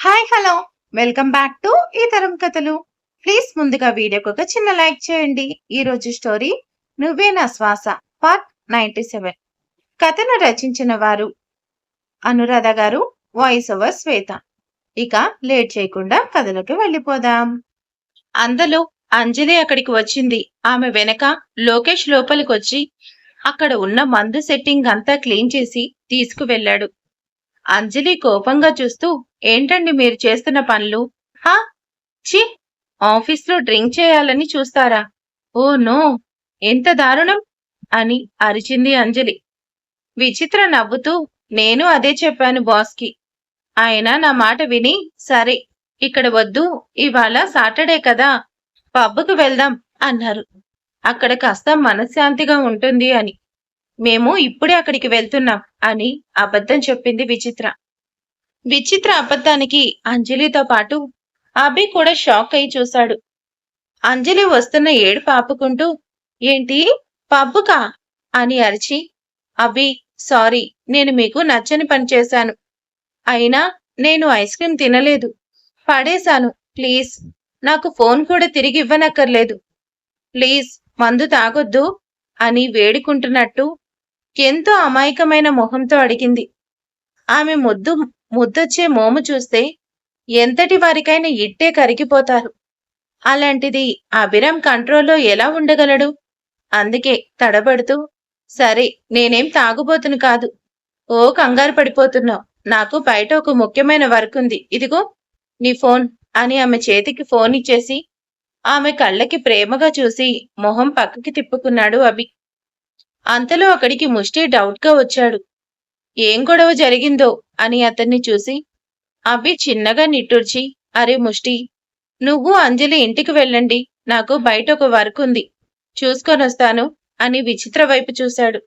Hi hello welcome back to ఈ తరం కథలు. ప్లీజ్ ముందుగా వీడియోకి ఒక చిన్న లైక్ చేయండి. ఈ రోజు స్టోరీ నువ్వే నా శ్వాస పార్ట్ 97. కథను రచించిన వారు అనురాధ గారు, వాయిస్ ఓవర్ శ్వేత. ఇక లేట్ చేయకుండా కథలోకి వెళ్ళిపోదాం. అందులో అంజలి అక్కడికి వచ్చింది. ఆమె వెనక లోకేష్ లోపలికి వచ్చి అక్కడ ఉన్న మందు సెట్టింగ్ అంతా క్లీన్ చేసి తీసుకువెళ్ళాడు. అంజలి కోపంగా చూస్తూ, ఏంటండి మీరు చేస్తున్న పనులు? హా చి, ఆఫీస్లో డ్రింక్ చేయాలని చూస్తారా? ఓ నో, ఎంత దారుణం అని అరిచింది అంజలి. విచిత్ర నవ్వుతూ, నేను అదే చెప్పాను బాస్కి. ఆయన నా మాట విని, సరే ఇక్కడ వద్దు, ఇవాళ సాటర్డే కదా, పబ్కు వెళ్దాం అన్నారు. అక్కడ కాస్త మనశ్శాంతిగా ఉంటుంది అని. మేము ఇప్పుడే అక్కడికి వెళ్తున్నాం అని అబద్ధం చెప్పింది విచిత్ర. విచిత్ర అబద్ధానికి అంజలితో పాటు అభి కూడా షాక్ అయి చూశాడు. అంజలి వస్తున్న ఏడుపు ఆపుకుంటూ, ఏంటి పబ్బుకా అని అరిచి, అభి సారీ, నేను మీకు నచ్చని పని చేశాను. అయినా నేను ఐస్ క్రీం తినలేదు, పడేశాను. ప్లీజ్ నాకు ఫోన్ కూడా తిరిగి ఇవ్వనక్కర్లేదు. ప్లీజ్ మందు తాగొద్దు అని వేడుకుంటున్నట్టు ఎంతో అమాయకమైన మొహంతో అడిగింది. ఆమె ముద్దొచ్చే మోము చూస్తే ఎంతటి వారికైనా ఇట్టే కరిగిపోతారు. అలాంటిది అభిరామ్ కంట్రోల్లో ఎలా ఉండగలడు? అందుకే తడబడుతూ, సరే నేనేం తాగుబోతును కాదు. ఓ కంగారు పడిపోతున్నావు. నాకు బయట ఒక ముఖ్యమైన వర్క్ ఉంది. ఇదిగో నీ ఫోన్ అని ఆమె చేతికి ఫోన్ ఇచ్చేసి ఆమె కళ్ళకి ప్రేమగా చూసి మొహం పక్కకి తిప్పుకున్నాడు అభి. అంతలో అక్కడికి ముష్టి డౌట్గా వచ్చాడు. ఏం గొడవ జరిగిందో అని అతన్ని చూసి అభి చిన్నగా నిట్టూర్చి, అరే ముష్టి, నువ్వు అంజలి ఇంటికి వెళ్ళండి, నాకు బయట ఒక వర్క్ ఉంది, చూసుకొనొస్తాను అని విచిత్ర వైపు చూశాడు.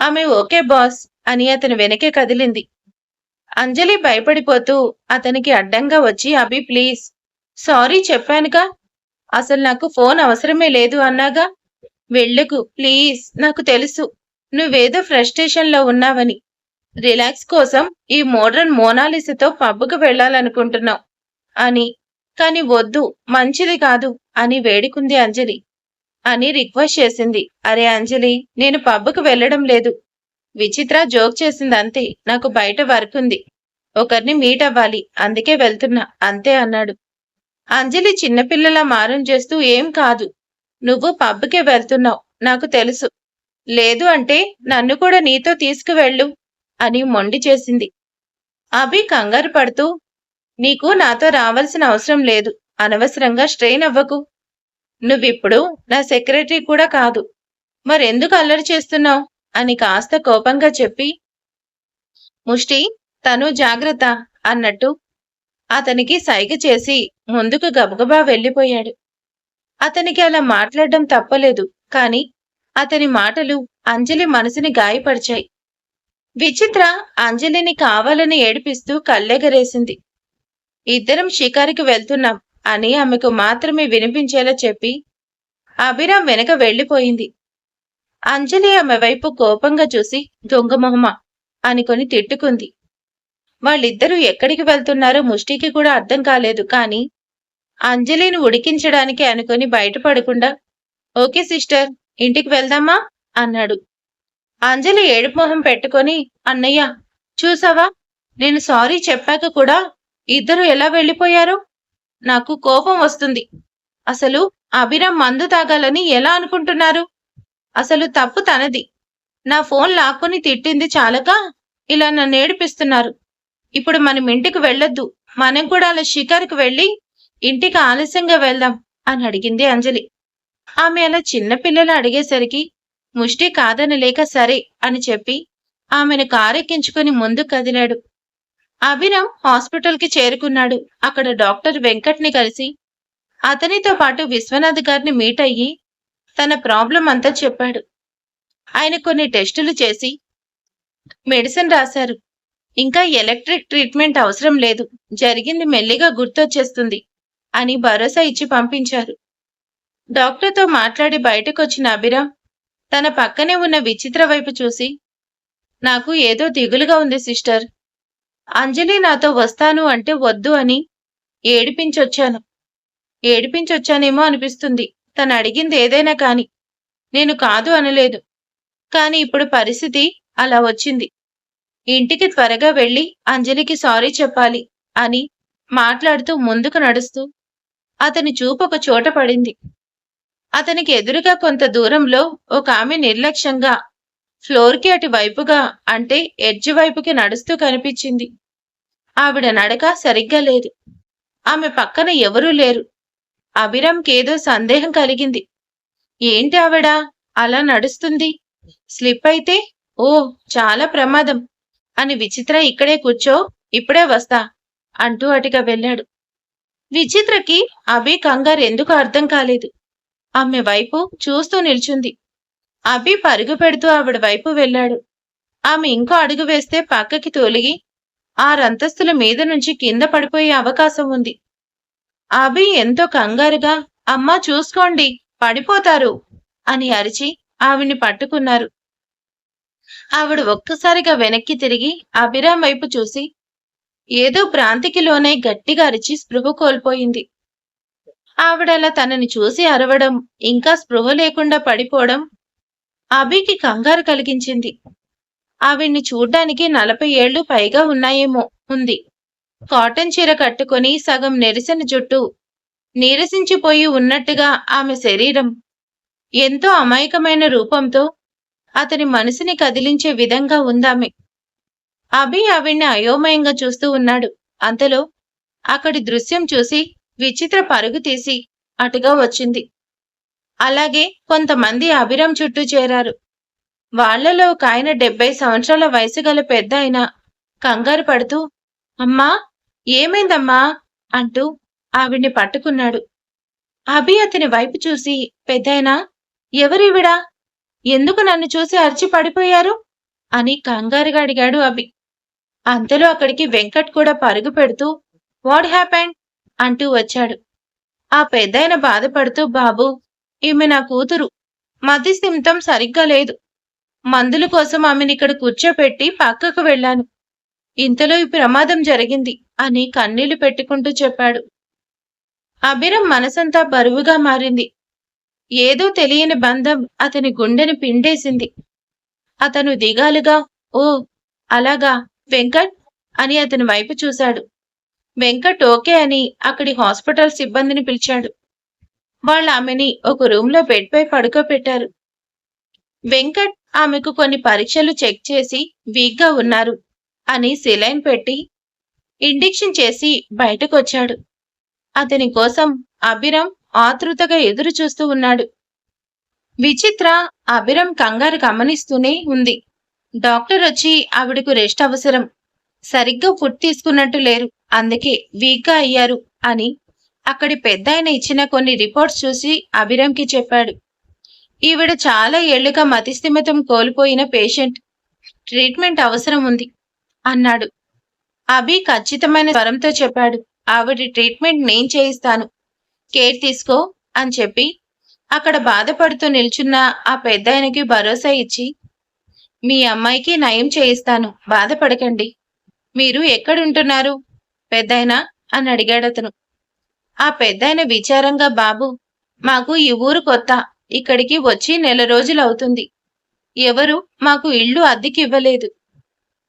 ఆమె ఓకే బాస్ అని అతని వెనకే కదిలింది. అంజలి భయపడిపోతూ అతనికి అడ్డంగా వచ్చి, అభి ప్లీజ్, సారీ చెప్పానుగా, అసలు నాకు ఫోన్ అవసరమే లేదు అన్నాగా, వెళ్ళకు ప్లీజ్, నాకు తెలుసు నువ్వేదో ఫ్రస్ట్రేషన్లో ఉన్నావని. రిలాక్స్ కోసం ఈ మోడ్రన్ మోనాలిసాతో పబ్బుకు వెళ్ళాలనుకుంటున్నావు అని. కాని వద్దు, మంచిది కాదు అని వేడుకుంది అంజలి. అని రిక్వెస్ట్ చేసింది. అరే అంజలి, నేను పబ్బుకు వెళ్ళడం లేదు. విచిత్ర జోక్ చేసింది అంతే. నాకు బయట వర్క్ ఉంది, ఒకరిని మీట్ అవ్వాలి, అందుకే వెళ్తున్నా అంతే అన్నాడు. అంజలి చిన్నపిల్లలా మారం చేస్తూ, ఏం కాదు, నువ్వు పబ్కే వెళ్తున్నావు, నాకు తెలుసు. లేదు అంటే నన్ను కూడా నీతో తీసుకువెళ్ళు అని మొండి చేసింది. అభి కంగారు పడుతూ, నీకు నాతో రావాల్సిన అవసరం లేదు, అనవసరంగా స్ట్రెయిన్ అవ్వకు. నువ్విప్పుడు నా సెక్రటరీ కూడా కాదు, మరెందుకు అల్లరి చేస్తున్నావు అని కాస్త కోపంగా చెప్పి, ముష్టి తను జాగ్రత్త అన్నట్టు అతనికి సైగ చేసి ముందుకు గబగబా వెళ్ళిపోయాడు. అతనికి అలా మాట్లాడడం తప్పలేదు, కాని అతని మాటలు అంజలి మనసుని గాయపరిచాయి. విచిత్ర అంజలిని కావాలని ఏడిపిస్తూ కళ్ళెగరేసింది. ఇద్దరం షికారికి వెళ్తున్నాం అని ఆమెకు మాత్రమే వినిపించేలా చెప్పి అభిరామ్ వెనక వెళ్లిపోయింది. అంజలి ఆమె వైపు కోపంగా చూసి, దొంగమొహమా అనుకొని తిట్టుకుంది. వాళ్ళిద్దరూ ఎక్కడికి వెళ్తున్నారో ముష్టికి కూడా అర్థం కాలేదు. కాని అంజలిని ఉడికించడానికి అనుకొని బయటపడకుండా, ఓకే సిస్టర్, ఇంటికి వెళ్దామా అన్నాడు. అంజలి ఏడుపు మొహం పెట్టుకొని, అన్నయ్య చూసావా, నేను సారీ చెప్పాక కూడా ఇద్దరు ఎలా వెళ్ళిపోయారో? నాకు కోపం వస్తుంది. అసలు అభిరామ్ మందు తాగాలని ఎలా అనుకుంటున్నారు? అసలు తప్పు తనది. నా ఫోన్ లాక్కొని తిట్టింది చాలక ఇలా నన్ను ఏడిపిస్తున్నారు. ఇప్పుడు మనం ఇంటికి వెళ్ళొద్దు, మనం కూడా అలా షికారుకు వెళ్ళి ఇంటికి ఆలస్యంగా వెళ్దాం అని అడిగింది అంజలి. ఆమె అలా చిన్నపిల్లలు అడిగేసరికి ముష్టి కాదనలేక సరే అని చెప్పి ఆమెను కారెక్కించుకుని ముందు కదిలాడు. అభిరామ్ హాస్పిటల్కి చేరుకున్నాడు. అక్కడ డాక్టర్ వెంకట్ని కలిసి అతనితో పాటు విశ్వనాథ్ గారిని మీట్ అయ్యి తన ప్రాబ్లం అంతా చెప్పాడు. ఆయన కొన్ని టెస్టులు చేసి మెడిసిన్ రాశారు. ఇంకా ఎలక్ట్రిక్ ట్రీట్మెంట్ అవసరం లేదు, జరిగింది మెల్లిగా గుర్తొచ్చేస్తుంది అని భరోసా ఇచ్చి పంపించారు. డాక్టర్తో మాట్లాడి బయటకొచ్చిన అభిరామ్ తన పక్కనే ఉన్న విచిత్ర వైపు చూసి, నాకు ఏదో దిగులుగా ఉంది సిస్టర్. అంజలి నాతో వస్తాను అంటే వద్దు అని ఏడిపించొచ్చాను. ఏడిపించొచ్చానేమో అనిపిస్తుంది. తను అడిగింది ఏదైనా కాని నేను కాదు అనలేదు. కాని ఇప్పుడు పరిస్థితి అలా వచ్చింది. ఇంటికి త్వరగా వెళ్లి అంజలికి సారీ చెప్పాలి అని మాట్లాడుతూ ముందుకు నడుస్తూ అతని చూపు ఒక చోట పడింది. అతనికి ఎదురుగా కొంత దూరంలో ఒక ఆమె నిర్లక్ష్యంగా ఫ్లోర్కి అటువైపుగా అంటే ఎడ్జ్ వైపుకి నడుస్తూ కనిపించింది. ఆవిడ నడక సరిగ్గా లేదు. ఆమె పక్కన ఎవరూ లేరు. అభిరామ్కేదో సందేహం కలిగింది. ఏంటి ఆవిడ అలా నడుస్తుంది? స్లిప్ అయితే ఓ చాలా ప్రమాదం అని విచిత్ర ఇక్కడే కూర్చో, ఇప్పుడే వస్తా అంటూ అటుగా వెళ్ళాడు. విచిత్రకి అభి కంగారు ఎందుకు అర్థం కాలేదు. ఆమె వైపు చూస్తూ నిల్చుంది. అభి పరుగు పెడుతూ ఆవిడ వైపు వెళ్ళాడు. ఆమె ఇంకో అడుగు వేస్తే పక్కకి తొలిగి 6 అంతస్తుల మీద నుంచి కింద పడిపోయే అవకాశం ఉంది. అభి ఎంతో కంగారుగా అమ్మా చూసుకోండి పడిపోతారు అని అరిచి ఆవిడ్ని పట్టుకున్నారు. ఆవిడ ఒక్కసారిగా వెనక్కి తిరిగి అభిరామ్ వైపు చూసి ఏదో భ్రాంతికి లోనై గట్టిగా అరిచి స్పృహ కోల్పోయింది. ఆవిడలా తనని చూసి అరవడం, ఇంకా స్పృహ లేకుండా పడిపోవడం అభికి కంగారు కలిగించింది. ఆవిడ్ని చూడ్డానికి 40 ఏళ్లు పైగా ఉన్నాయేమో ఉంది. కాటన్ చీర కట్టుకుని సగం నెరిసిన జుట్టు, నీరసించిపోయి ఉన్నట్టుగా ఆమె శరీరం, ఎంతో అమాయకమైన రూపంతో అతని మనసుని కదిలించే విధంగా ఉందామె. అభి ఆవిడ్ని అయోమయంగా చూస్తూ ఉన్నాడు. అంతలో అక్కడి దృశ్యం చూసి విచిత్ర పరుగు తీసి అటుగా వచ్చింది. అలాగే కొంతమంది అభిరామ్ చుట్టూ చేరారు. వాళ్లలో ఒక ఆయన 70 సంవత్సరాల వయసు గల పెద్ద ఆయన కంగారు పడుతూ అమ్మా ఏమైందమ్మా అంటూ ఆవిడ్ని పట్టుకున్నాడు. అభి అతని వైపు చూసి పెద్దాయనా ఎవరివిడా, ఎందుకు నన్ను చూసి అరిచి పడిపోయారు అని కంగారుగా అడిగాడు అభి. అంతలో అక్కడికి వెంకట్ కూడా పరుగు పెడుతూ వాట్ హ్యాపెండ్ అంటూ వచ్చాడు. ఆ పెద్దాయన బాధపడుతూ బాబూ ఈమె నా కూతురు, మతి స్థిమితం సరిగ్గా లేదు. మందుల కోసం ఆమెను ఇక్కడ కూర్చోపెట్టి పక్కకు వెళ్ళాను. ఇంతలో ఈ ప్రమాదం జరిగింది అని కన్నీళ్లు పెట్టుకుంటూ చెప్పాడు. అభిరామ్ మనసంతా బరువుగా మారింది. ఏదో తెలియని బంధం అతని గుండెని పిండేసింది. అతను దిగాలుగా ఓ అలాగా వెంకట్ అని అతని వైపు చూశాడు. వెంకట్ ఓకే అని అక్కడి హాస్పిటల్ సిబ్బందిని పిలిచాడు. వాళ్ళు ఆమెని ఒక రూంలో బెడ్ పై పడుకోబెట్టారు. వెంకట్ ఆమెకు కొన్ని పరీక్షలు చెక్ చేసి వీక్గా ఉన్నారు అని సెలైన్ పెట్టి ఇంజెక్షన్ చేసి బయటకొచ్చాడు. అతని కోసం అభిరామ్ ఆతృతగా ఎదురు చూస్తూ ఉన్నాడు. విచిత్ర అభిరామ్ కంగారు గమనిస్తూనే ఉంది. డాక్టర్ వచ్చి ఆవిడకు రెస్ట్ అవసరం, సరిగ్గా ఫుడ్ తీసుకున్నట్టు లేరు, అందుకే వీక్గా అయ్యారు అని అక్కడి పెద్దాయన ఇచ్చిన కొన్ని రిపోర్ట్స్ చూసి అభిరామ్కి చెప్పాడు. ఈవిడ చాలా ఏళ్లుగా మతిస్థిమితం కోల్పోయిన పేషెంట్, ట్రీట్మెంట్ అవసరం ఉంది అన్నాడు. అభి ఖచ్చితమైన స్వరంతో చెప్పాడు. ఆవిడ ట్రీట్మెంట్ నేను చేయిస్తాను, కేర్ తీసుకో అని చెప్పి అక్కడ బాధపడుతూ నిల్చున్న ఆ పెద్దాయనకి భరోసా ఇచ్చి మీ అమ్మాయికి నయం చేయిస్తాను, బాధపడకండి. మీరు ఎక్కడుంటున్నారు పెద్దాయనా అని అడిగాడతను. ఆ పెద్దాయన విచారంగా బాబు మాకు ఈ ఊరు కొత్త, ఇక్కడికి వచ్చి 1 నెల రోజులవుతుంది. ఎవరు మాకు ఇల్లు అద్దెకి ఇవ్వలేదు.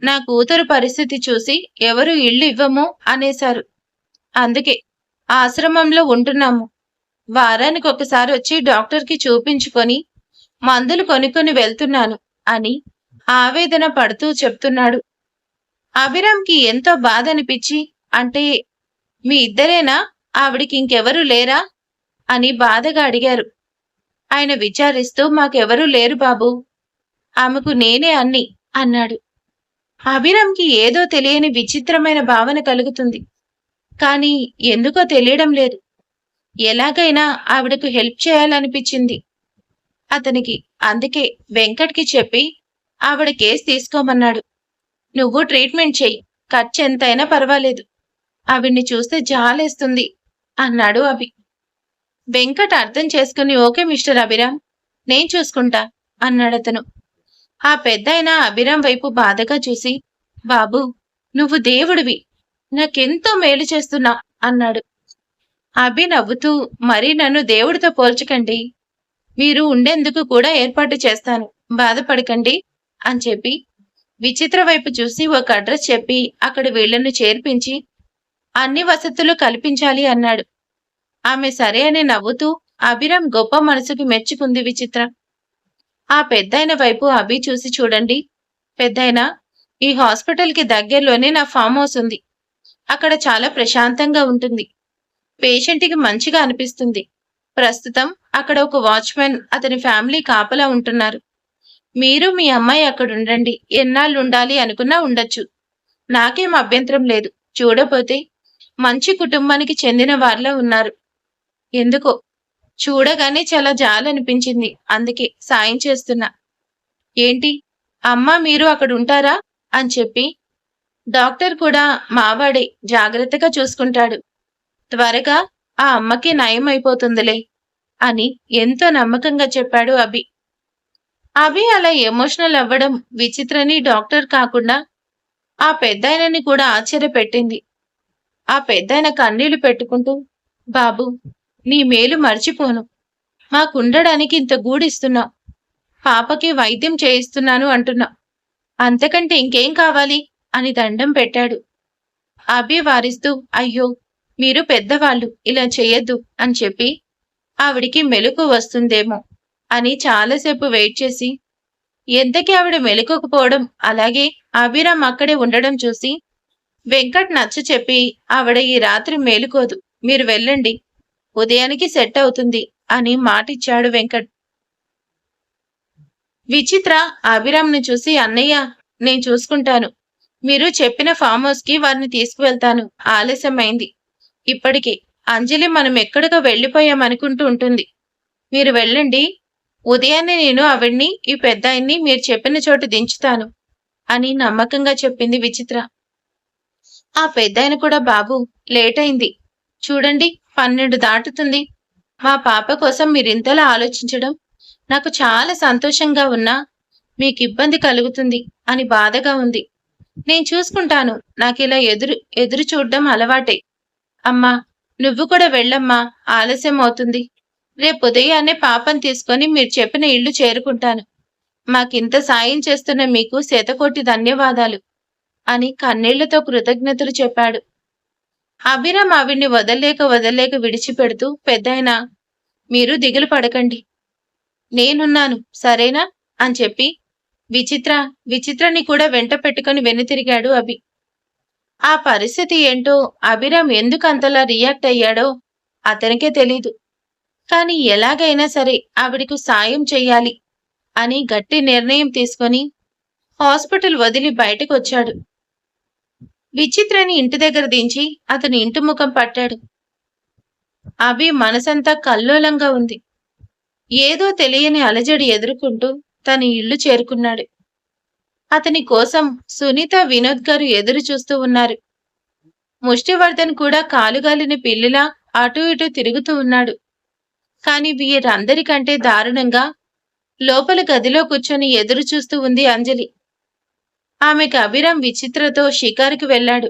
నా కూతురు పరిస్థితి చూసి ఎవరు ఇల్లు ఇవ్వము అనేశారు. అందుకే ఆశ్రమంలో ఉంటున్నాము. వారానికి ఒకసారి వచ్చి డాక్టర్కి చూపించుకొని మందులు కొనుక్కొని వెళ్తున్నాను అని ఆవేదన పడుతూ చెప్తున్నాడు. అభిరామ్కి ఎంతో బాధ అనిపించి అంటే మీ ఇద్దరేనా, ఆవిడికి ఇంకెవరూ లేరా అని బాధగా అడిగారు. ఆయన విచారిస్తూ మాకెవరూ లేరు బాబు, ఆమెకు నేనే అన్ని అన్నాడు. అభిరామ్కి ఏదో తెలియని విచిత్రమైన భావన కలుగుతుంది. కానీ ఎందుకో తెలియడం లేదు. ఎలాగైనా ఆవిడకు హెల్ప్ చేయాలనిపించింది అతనికి. అందుకే వెంకట్కి చెప్పి ఆవిడ కేసు తీసుకోమన్నాడు. నువ్వు ట్రీట్మెంట్ చెయ్యి, ఖర్చు ఎంతైనా పర్వాలేదు, ఆవిడ్ని చూస్తే జాలేస్తుంది అన్నాడు అభి. వెంకట్ అర్థం చేసుకుని ఓకే మిస్టర్ అభిరామ్, నేను చూసుకుంటా అన్నాడతను. ఆ పెద్దాయన అభిరామ్ వైపు బాధగా చూసి బాబూ నువ్వు దేవుడివి. నాకెంతో మేలు చేస్తున్నావు అన్నాడు. అభి నవ్వుతూ, మరీ నన్ను దేవుడితో పోల్చకండి. మీరు ఉండేందుకు కూడా ఏర్పాటు చేస్తాను. బాధపడకండి అని చెప్పి విచిత్ర వైపు చూసి ఒక అడ్రస్ చెప్పి అక్కడ వీళ్లను చేర్పించి అన్ని వసతులు కల్పించాలి అన్నాడు. ఆమె సరే అని నవ్వుతూ అభిరామ్ గొప్ప మనసుకి మెచ్చుకుంది విచిత్ర. ఆ పెద్దాయన వైపు అభి చూసి చూడండి పెద్దాయన, ఈ హాస్పిటల్కి దగ్గరలోనే నా ఫామ్ హౌస్ ఉంది. అక్కడ చాలా ప్రశాంతంగా ఉంటుంది. పేషెంట్కి మంచిగా అనిపిస్తుంది. ప్రస్తుతం అక్కడ ఒక వాచ్మెన్ అతని ఫ్యామిలీ కాపలా ఉంటున్నారు. మీరు మీ అమ్మాయి అక్కడుండండి. ఎన్నాళ్ళు ఉండాలి అనుకున్నా ఉండొచ్చు. నాకేం అభ్యంతరం లేదు. చూడపోతే మంచి కుటుంబానికి చెందిన వారిలో ఉన్నారు. ఎందుకో చూడగానే చాలా జాలనిపించింది. అందుకే సాయం చేస్తున్నా. ఏంటి అమ్మా మీరు అక్కడ ఉంటారా అని చెప్పి డాక్టర్ కూడా మావాడే, జాగ్రత్తగా చూసుకుంటాడు. త్వరగా ఆ అమ్మకి నయం అయిపోతుందిలే అని ఎంతో నమ్మకంగా చెప్పాడు అభి. అభి అలా ఎమోషనల్ అవ్వడం విచిత్రని డాక్టర్ కాకుండా ఆ పెద్దాయనని కూడా ఆశ్చర్యపెట్టింది. ఆ పెద్దాయన కన్నీళ్లు పెట్టుకుంటూ, బాబు నీ మేలు మర్చిపోను. మాకుండడానికి ఇంత గూడిస్తున్నావు. పాపకి వైద్యం చేయిస్తున్నాను అంటున్నావు. అంతకంటే ఇంకేం కావాలి అని దండం పెట్టాడు. అభి వారిస్తూ, అయ్యో మీరు పెద్దవాళ్ళు, ఇలా చెయ్యొద్దు అని చెప్పి ఆవిడికి మెలకు వస్తుందేమో అని చాలాసేపు వెయిట్ చేసి ఎంతకీ ఆవిడ మెలకుకపోవడం, అలాగే అభిరామ్ అక్కడే ఉండడం చూసి వెంకట్ నచ్చ చెప్పి ఆవిడ ఈ రాత్రి మేలుకోదు, మీరు వెళ్ళండి, ఉదయానికి సెట్ అవుతుంది అని మాటిచ్చాడు వెంకట్. విచిత్ర అభిరామ్ను చూసి, అన్నయ్య నేను చూసుకుంటాను. మీరు చెప్పిన ఫామ్ హౌస్ కి వారిని తీసుకువెళ్తాను. ఆలస్యమైంది. ఇప్పటికే అంజలి మనం ఎక్కడికో వెళ్ళిపోయామనుకుంటూ ఉంటుంది. మీరు వెళ్ళండి. ఉదయాన్నే నేను ఆవిడ్ని, ఈ పెద్దాయన్ని మీరు చెప్పిన చోటు దించుతాను అని నమ్మకంగా చెప్పింది విచిత్ర. ఆ పెద్దాయన కూడా, బాబు లేట్ అయింది. చూడండి 12 దాటుతుంది. మా పాప కోసం మీరింతలా ఆలోచించడం నాకు చాలా సంతోషంగా ఉన్నా మీకు ఇబ్బంది కలుగుతుంది అని బాధగా ఉంది. నేను చూసుకుంటాను. నాకిలా ఎదురు చూడ్డం అలవాటే. అమ్మా నువ్వు కూడా వెళ్ళమ్మా, ఆలస్యం అవుతుంది. రేపు ఉదయాన్నే పాపను తీసుకొని మీరు చెప్పిన ఇల్లు చేరుకుంటాను. మాకింత సాయం చేస్తున్న మీకు శతకోటి ధన్యవాదాలు అని కన్నీళ్లతో కృతజ్ఞతలు చెప్పాడు. అభిరామ్ ఆవిడ్ని వదల్లేక విడిచిపెడుతూ, పెద్దాయనా మీరు దిగులు పడకండి, నేనున్నాను సరేనా అని చెప్పి విచిత్రని కూడా వెంట పెట్టుకుని వెనుతిరిగాడు అభి. ఆ పరిస్థితి ఏంటో, అభిరామ్ ఎందుకు అంతలా రియాక్ట్ అయ్యాడో అతనికే తెలీదు. కాని ఎలాగైనా సరే ఆవిడకు సాయం చెయ్యాలి అని గట్టి నిర్ణయం తీసుకొని హాస్పిటల్ వదిలి బయటకు వచ్చాడు. విచిత్రని ఇంటి దగ్గర దించి అతని ఇంటి ముఖం పట్టాడు. అభి మనసంతా కల్లోలంగా ఉంది. ఏదో తెలియని అలజడి ఎదుర్కొంటూ తన ఇల్లు చేరుకున్నాడు. అతని కోసం సునీత, వినోద్ గారు ఎదురు చూస్తూ ఉన్నారు. ముష్టివర్ధన్ కూడా కాలుగాలిన పిల్లిలా అటూ ఇటూ తిరుగుతూ ఉన్నాడు. కాని వీరందరికంటే దారుణంగా లోపల గదిలో కూర్చొని ఎదురు చూస్తూ ఉంది అంజలి. ఆమెకు అభిరామ్ విచిత్రతో షికారుకి వెళ్ళాడు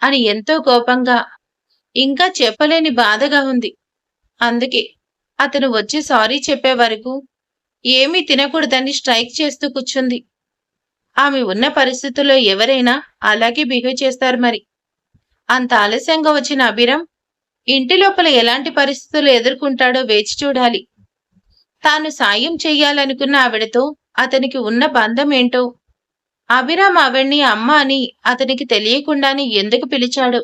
అని ఎంతో కోపంగా, ఇంకా చెప్పలేని బాధగా ఉంది. అందుకే అతను వచ్చి సారీ చెప్పే వరకు ఏమీ తినకూడదని స్ట్రైక్ చేస్తూ కూర్చుంది. ఆమె ఉన్న పరిస్థితుల్లో ఎవరైనా అలాగే బిహేవ్ చేస్తారు మరి. అంత ఆలస్యంగా వచ్చిన అభిరామ్ ఇంటి లోపల ఎలాంటి పరిస్థితులు ఎదుర్కొంటాడో వేచి చూడాలి. తాను సాయం చెయ్యాలనుకున్న ఆవిడతో అతనికి ఉన్న బంధం ఏంటో, అభిరామ్ ఆవిడ్ని అమ్మ అని అతనికి తెలియకుండానే ఎందుకు పిలిచాడు,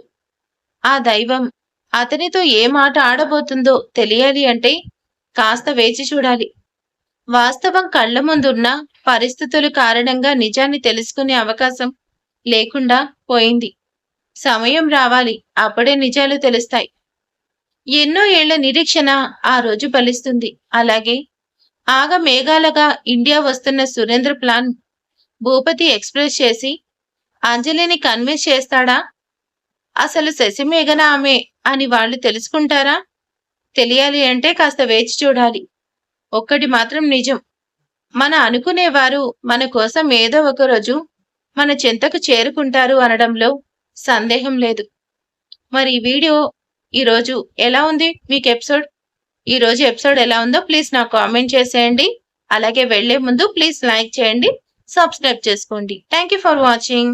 ఆ దైవం అతనితో ఏ మాట ఆడబోతుందో తెలియాలి అంటే కాస్త వేచి చూడాలి. వాస్తవం కళ్ల ముందున్న పరిస్థితుల కారణంగా నిజాన్ని తెలుసుకునే అవకాశం లేకుండా పోయింది. సమయం రావాలి, అప్పుడే నిజాలు తెలుస్తాయి. ఎన్నో ఏళ్ల నిరీక్షణ ఆ రోజు ఫలిస్తుంది. అలాగే ఆగ మేఘాలుగా ఇండియా వస్తున్న సురేంద్ర ప్లాన్ భూపతి ఎక్స్ప్రెస్ చేసి అంజలిని కన్విన్స్ చేస్తాడా? అసలు శశిమేఘన ఆమె అని వాళ్ళు తెలుసుకుంటారా? తెలియాలి అంటే కాస్త వేచి చూడాలి. ఒక్కటి మాత్రం నిజం, మన అనుకునేవారు మన కోసం ఏదో ఒక రోజు మన చెంతకు చేరుకుంటారు అనడంలో సందేహం లేదు. మరి ఈ వీడియో ఈరోజు ఎలా ఉంది? మీకు ఈరోజు ఎపిసోడ్ ఎలా ఉందో ప్లీజ్ నాకు కామెంట్ చేసేయండి. అలాగే వెళ్లే ముందు ప్లీజ్ లైక్ చేయండి, సబ్స్క్రైబ్ చేసుకోండి. Thank you for watching.